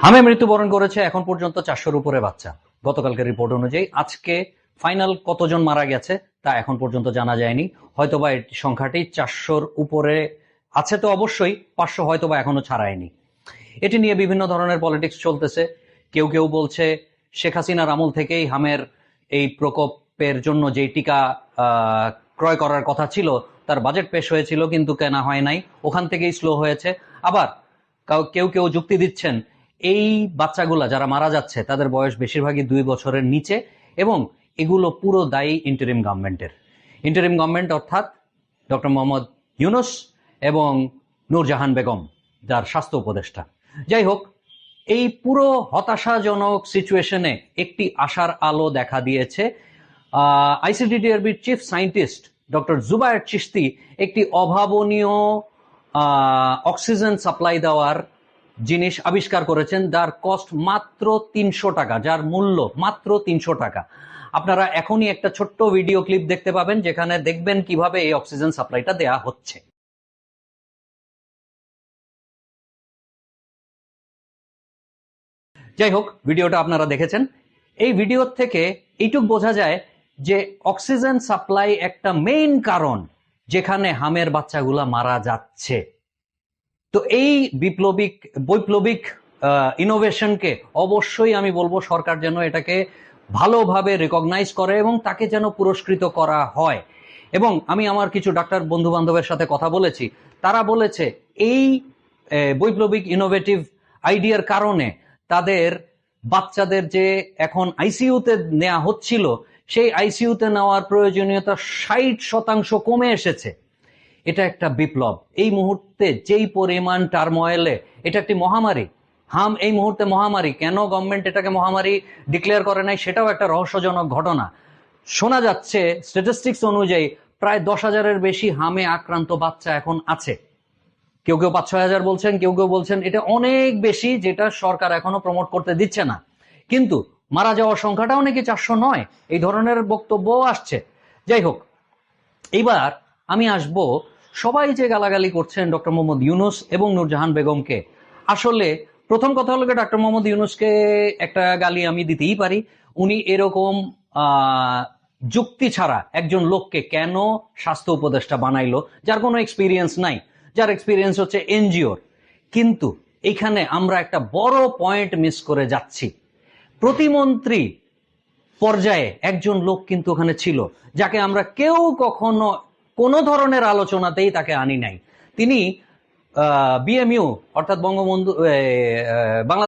হামে মৃত্যুবরণ করেছে এখন পর্যন্ত 400-র উপরে বাচ্চা। গতকালকের রিপোর্ট অনুযায়ী আজকে ফাইনাল কতজন মারা গেছে তা এখন পর্যন্ত জানা যায়নি। হয়তোবা এই সংখ্যাটি 400-র উপরে আছে, তো অবশ্যই 500 হয়তোবা এখনো ছাড়ায়নি। এটি নিয়ে বিভিন্ন ধরনের পলিটিক্স চলতেছে। কেউ কেউ বলছে শেখ হাসিনার আমল থেকেই হামের এই প্রকোপের জন্য যে টিকা ক্রয় করার কথা ছিল তার বাজেট পেশ হয়েছিল কিন্তু কেনা হয় নাই, ওখান থেকেই স্লো হয়েছে। আবার কেউ কেউ যুক্তি দিচ্ছেন এই বাচ্চাগুলা যারা মারা যাচ্ছে তাদের বয়স বেশিরভাগই 2 বছরের নিচে এবং এগুলো পুরো দায়ী ইন্টারিম গভর্নমেন্টের। ইন্টারিম গভর্নমেন্ট অর্থাৎ ডক্টর মোহাম্মদ ইউনূস এবং নূরজাহান বেগম, যার স্বাস্থ্য উপদেষ্টা। যাই হোক, এই পুরো হতাশাজনক সিচুয়েশনে একটি আশার আলো দেখা দিয়েছে। আইসিডিডিআরবির chief scientist doctor Zubair Chishti একটি অভাবনীয় অক্সিজেন সাপ্লাই দেওয়ার জিনিস আবিষ্কার করেছেন, যার কস্ট মাত্র 300 টাকা, যার মূল্য মাত্র 300 টাকা। আপনারা এখনই একটা ছোট্ট ভিডিও ক্লিপ দেখতে পাবেন যেখানে দেখবেন কিভাবে এই অক্সিজেন সাপ্লাইটা দেয়া হচ্ছে। যাই হোক, ভিডিওটা আপনারা দেখেছেন। এই ভিডিও থেকে এইটুক বোঝা যায় যে অক্সিজেন সাপ্লাই একটা মেইন কারণ যেখানে হামের বাচ্চাগুলা মারা যাচ্ছে। তো এই বৈপ্লবিক ইনোভেশনকে অবশ্যই আমি বলবো সরকার যেন এটাকে ভালোভাবে রিকগনাইজ করে এবং তাকে যেন পুরস্কৃত করা হয়। এবং আমি আমার কিছু ডাক্তার বন্ধু বান্ধবের সাথে কথা বলেছি, তারা বলেছে এই বৈপ্লবিক ইনোভেটিভ আইডিয়ার কারণে তাদের বাচ্চাদের যে এখন আইসিইউতে নেওয়া হচ্ছিল সেই আইসিইউতে নেওয়ার প্রয়োজনীয়তা 60% কমে এসেছে। এটা একটা বিপ্লব। এই মুহূর্তে যেই পরিমাণ টার্ময়েলে, এটা একটি মহামারী। হাম এই মুহূর্তে মহামারী। কেন গভর্নমেন্ট এটাকে মহামারী ডিক্লেয়ার করে নাই সেটাও একটা রহস্যজনক ঘটনা। শোনা যাচ্ছে স্ট্যাটিস্টিক্স অনুযায়ী প্রায় 10,000-এর বেশি হামে আক্রান্ত বাচ্চা এখন আছে। কেউ কেউ 5-6 হাজার বলছেন, কেউ কেউ বলছেন এটা অনেক বেশি, যেটা সরকার এখনো প্রমোট করতে দিচ্ছে না। কিন্তু মারা যাওয়ার সংখ্যাটাও নাকি 400 নয়, এই ধরনের বক্তব্য আসছে। যাই হোক, এইবার আমি আসব, সবাই যে গালাগালি করছেন ডক্টর মোহাম্মদ ইউনূস এবং নূরজাহান বেগমকে, আসলে প্রথম কথা হলো ডক্টর মোহাম্মদ ইউনূসকে একটা গালি আমি দিতেই পারি। উনি এরকম যুক্তি ছাড়া একজন লোককে কেন স্বাস্থ্য উপদেষ্টা বানাইলো, যার কোনো এক্সপিরিয়েন্স নাই, যার এক্সপিরিয়েন্স হচ্ছে এনজিওর। কিন্তু এখানে আমরা একটা বড় পয়েন্ট মিস করে যাচ্ছি। প্রতিমন্ত্রী পর্যায়ে একজন লোক কিন্তু ওখানে ছিল, যাকে আমরা কেউ কখনো কোনো ধরনের আলোচনাতেই তাকে আনি নাই। তিনি বিএমইউ অর্থাৎ বঙ্গবন্ধু বাংলা